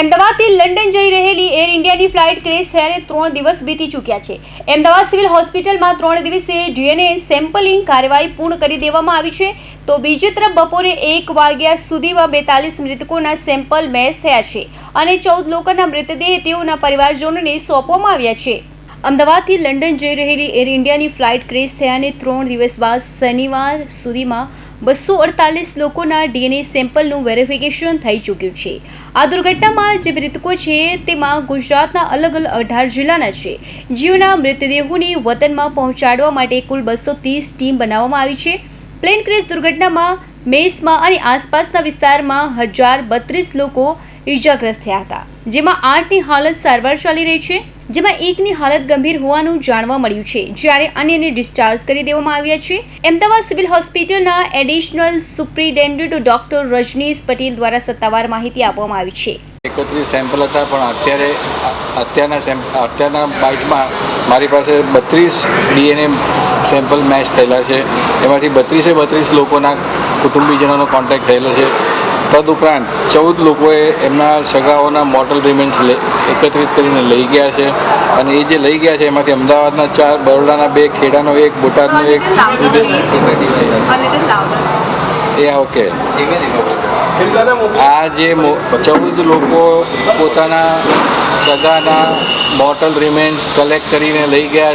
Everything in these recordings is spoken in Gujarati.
અમદાવાદથી લંડન જઈ રહેલી એર ઇન્ડિયાની ફ્લાઇટ ક્રેશ થયાને 3 દિવસ બીતી ચૂક્યા છે। અમદાવાદ સિવિલ હોસ્પિટલમાં 3 દિવસીય ડીએનએ સેમ્પલિંગ કાર્યવાહી પૂર્ણ કરી દેવામાં આવી છે, તો બીજી તરફ બપોરે 1 વાગ્યા સુધીમાં 42 મૃતકોના સેમ્પલ મેચ થયા છે અને 14 લોકોના મૃતદેહ તેઓના પરિવારજનોને સોંપવામાં આવ્યા છે। અમદાવાદથી લંડન જઈ રહેલી એર ઇન્ડિયાની ફ્લાઇટ ક્રેશ થયાને 3 દિવસ બાદ શનિવાર સુધીમાં 248 લોકોના ડીએનએ સેમ્પલનું વેરિફિકેશન થઈ ચૂક્યું છે। આ દુર્ઘટનામાં જે મૃતકો છે તેમાં ગુજરાતના અલગ અલગ 18 જિલ્લાના છે, જેઓના મૃતદેહોને વતનમાં પહોંચાડવા માટે કુલ 230 ટીમ બનાવવામાં આવી છે। પ્લેન ક્રેશ દુર્ઘટનામાં મેસમાં અને આસપાસના વિસ્તારમાં 1032 લોકો ઇજાગ્રસ્ત થયા હતા, જેમાં 8ની હાલત સારવાર ચાલી રહી છે, જેમાં 1ની હાલત ગંભીર હોવાનું જાણવા મળ્યું છે, જ્યારે અન્યને ડિસ્ચાર્જ કરી દેવામાં આવ્યા છે। અમદાવાદ સિવિલ હોસ્પિટલના additional superintendent doctor Rajnish Patel દ્વારા સત્તાવાર માહિતી આપવામાં આવી છે। 31 સેમ્પલ હતા, પણ અત્યારના બાઇટમાં મારી પાસે 32 ડીએનએ સેમ્પલ મેચ થયેલા છે। એમાંથી 32 લોકોના કુટુંબીજનોનો કોન્ટેક્ટ થયેલો છે। તદુપરાંત 14 લોકોએ એમના સગાઓના મોર્ટલ રિમેન્સ એકત્રિત કરીને લઈ ગયા છે, અને એ જે લઈ ગયા છે એમાંથી અમદાવાદના 4, બરોડાના 2, ખેડાનો 1, બોટાદનો 1 ઓકે। આ જે 14 લોકો પોતાના સગાના મોર્ટલ રિમેન્સ કલેક્ટ કરીને લઈ ગયા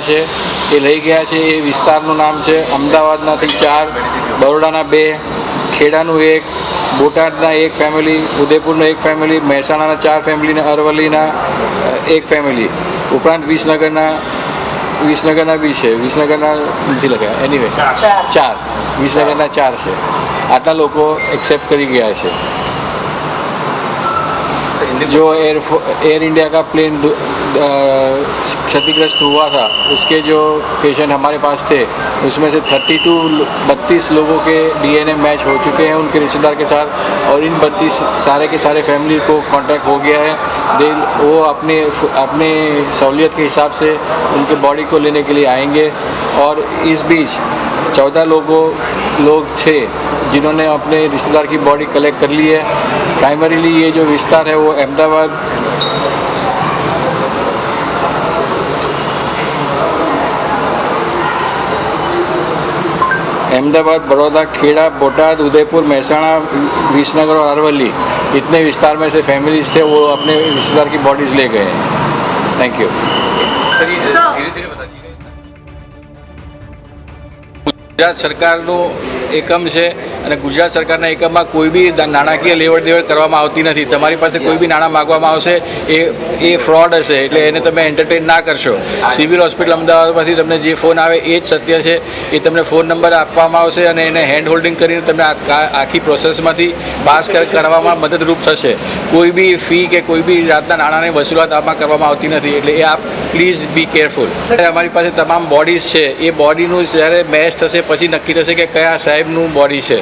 છે, એ વિસ્તારનું નામ છે અમદાવાદનાથી 4, બરોડાના 2, ખેડાનું 1, બોટાદના 1 ફેમિલી, ઉદયપુરના 1 ફેમિલી, મહેસાણાના 4 ફેમિલી અને અરવલ્લીના 1 ફેમિલી, ઉપરાંત વિસનગરના બી છે, વિસનગરના નથી લખ્યા, એનીવે 4, વિસનગરના 4 છે। આટલા લોકો एक्सेप्ट કરી ગયા છે। जो एयर इंडिया का प्लेन क्षतिग्रस्त हुआ था, उसके जो पेशेंट हमारे पास थे उसमें से 32 लोगों के डीएनए मैच हो चुके हैं उनके रिश्तेदार के साथ, और इन 32 सारे के सारे फैमिली को कांटेक्ट हो गया है। वो अपने सहूलियत के हिसाब से उनके बॉडी को लेने के लिए आएंगे, और इस बीच 14 लोग थे जिन्होंने अपने रिश्तेदार की बॉडी कलेक्ट कर ली है। प्राइमरीली ये जो विस्तार है वो अहमदाबाद, बड़ौदा, खेड़ा, बोटाद, उदयपुर, महसाणा, विसनगर और अरवली, इतने विस्तार में से फैमिलीज थे, वो अपने रिश्तेदार की बॉडीज ले गए हैं। Thank you. गुजरात सरकारનો એકમ છે, અને ગુજરાત સરકારના એકમમાં કોઈ બી નાણાકીય લેવડ દેવડ કરવામાં આવતી નથી। તમારી પાસે કોઈ બી નાણાં માગવામાં આવશે એ ફ્રોડ હશે, એટલે એને તમે એન્ટરટેન ના કરશો। સિવિલ હોસ્પિટલ અમદાવાદમાંથી તમને જે ફોન આવે એ જ સત્ય છે। એ તમને ફોન નંબર આપવામાં આવશે અને એને હેન્ડ હોલ્ડિંગ કરીને તમને આખી પ્રોસેસમાંથી પાસ કરવામાં મદદરૂપ થશે। કોઈ બી ફી કે કોઈ બી જાતના નાણાંની વસૂલાત આમાં કરવામાં આવતી નથી, એટલે એ આપ પ્લીઝ બી કેરફુલ। અમારી પાસે તમામ બોડીઝ છે, એ બોડીનું જ્યારે મેચ થશે પછી નક્કી થશે કે કયા સાહેબનું બોડી છે।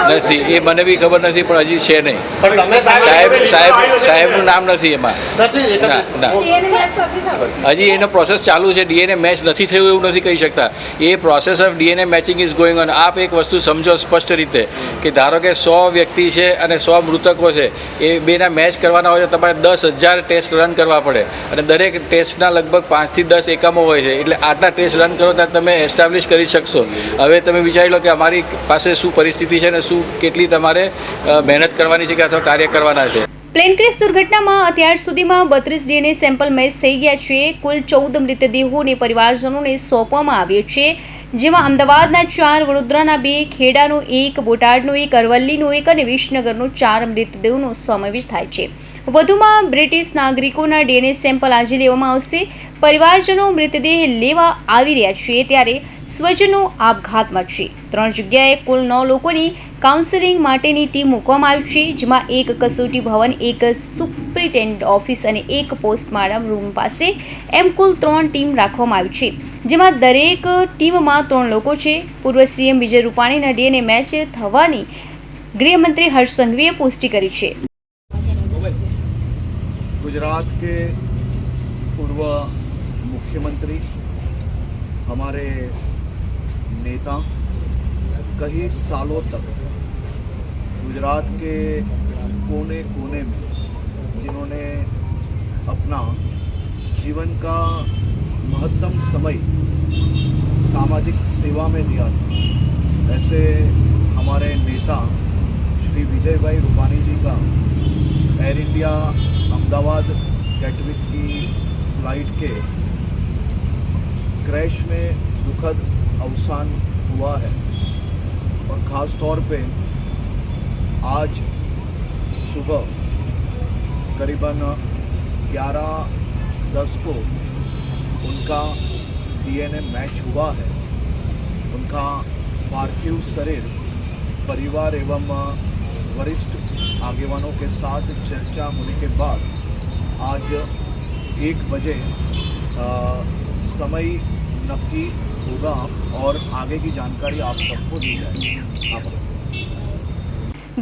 નથી, એ મને બી ખબર નથી, પણ હજી છે નહીં। સાહેબનું નામ નથી એમાં, હજી એનો પ્રોસેસ ચાલુ છે। ડીએનએ મેચ નથી થયું એવું નથી કહી શકતા। એ process of DNA matching is going on. આપ એક વસ્તુ સમજો સ્પષ્ટ રીતે કે ધારો કે 100 વ્યક્તિ છે અને 100 મૃતકો છે, એ બેના મેચ કરવાના હોય તો તમારે 10,000 ટેસ્ટ રન કરવા પડે, અને દરેક ટેસ્ટના લગભગ 5 થી 10 એકમો હોય છે, એટલે આટલા ટેસ્ટ રન કરો ત્યારે તમે એસ્ટાબ્લિશ કરી શકશો। હવે તમે વિચારી લો કે અમારી પાસે શું પરિસ્થિતિ છે અને શું કેટલી તમારે મહેનત કરવાની છે કે અથવા કાર્ય કરવાના છે। પ્લેન ક્રેશ દુર્ઘટનામાં અત્યાર સુધીમાં 32 ડીએનએ સેમ્પલ મેચ થઈ ગયા છે। કુલ 14 મૃતદેહોને પરિવારજનોને સોંપવામાં આવ્યો છે, જેમાં અમદાવાદના 4, વડોદરાના 2, ખેડાનો 1, બોટાદનો 1, અરવલ્લીનો 1 અને વિસનગરનો 4 મૃતદેહોનો સમાવેશ થાય છે। વધુમાં બ્રિટિશ નાગરિકોના ડીએનએ સેમ્પલ આજે લેવામાં આવશે। પરિવારજનો મૃતદેહ લેવા આવી રહ્યા છે ત્યારે સ્વજનો આપઘાતમાં છે। 3 જગ્યાએ કુલ 9 લોકોની કાઉન્સેલિંગ માટેની ટીમ મૂકવામાં આવી છે, જેમાં 1 કસોટી ભવન, 1 સુપ્રિન્ટેન્ડન્ટ ઓફિસ અને 1 પોસ્ટમોર્ટમ રૂમ પાસે એમ કુલ 3 ટીમ રાખવામાં આવી છે, જેમાં દરેક ટીમમાં 3 લોકો છે। પૂર્વ સીએમ વિજય રૂપાણીના ડીએનએ મેચ થવાની गृहमंत्री हर्ष संघवीए पुष्टि करी है। गुजरात के पूर्व मुख्यमंत्री, हमारे नेता, कई सालों तक गुजरात के कोने कोने में जिन्होंने अपना जीवन का महत्तम समय सामाजिक सेवा में दिया था, ऐसे हमारे नेता श्री विजय भाई रूपानी जी का एयर इंडिया अहमदाबाद गैटविक की फ्लाइट के क्रैश में दुखद अवसान हुआ है। और ख़ास तौर पे आज सुबह करीबन 11:10 को उनका डीएनए मैच हुआ है। उनका पार्थिव शरीर परिवार एवं वरिष्ठ आगेवानों के साथ चर्चा होने के बाद आज 1 बजे समय नक्की होगा और आगे की जानकारी आप सबको दी जाएगी।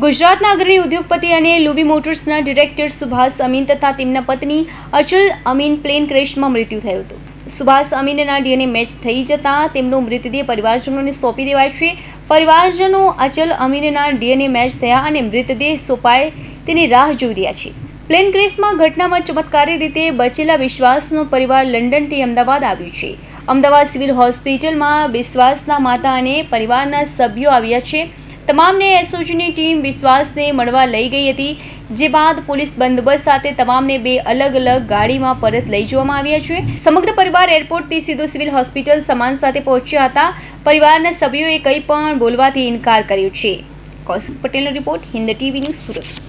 ગુજરાતના અગ્રણી ઉદ્યોગપતિ અને લુબી મોટર્સના ડિરેક્ટર સુભાષ અમીન તથા તેમના પત્ની અચલ અમીન પ્લેન ક્રેશમાં મૃત્યુ થયું હતું। સુભાષ અમીનના ડીએનએ મેચ થઈ જતાં તેમનો મૃતદેહ પરિવારજનોને સોંપી દેવાયો છે। પરિવારજનો અચલ અમીનના ડીએનએ મેચ થયા અને મૃતદેહ સોંપાય તેની રાહ જોઈ રહ્યા છે। પ્લેન ક્રેશમાં ઘટનામાં ચમત્કારી રીતે બચેલા વિશ્વાસનો પરિવાર લંડનથી અમદાવાદ આવ્યું છે। અમદાવાદ સિવિલ હોસ્પિટલમાં વિશ્વાસના માતા અને પરિવારના સભ્યો આવ્યા છે। તમામને એસઓજીની ટીમ વિશ્વાસને મળવા લઈ ગઈ હતી, જે બાદ પોલીસ બંદોબસ્ત સાથે તમામને 2 અલગ અલગ ગાડીમાં પરત લઈ જવામાં આવ્યા છે। સમગ્ર પરિવાર એરપોર્ટથી સીધો સિવિલ હોસ્પિટલ સામાન સાથે પહોંચ્યા હતા। પરિવારના સભ્યોએ કંઈ પણ બોલવાથી ઇનકાર કર્યો છે। કૌશિક પટેલનો report, Hind TV news, Surat.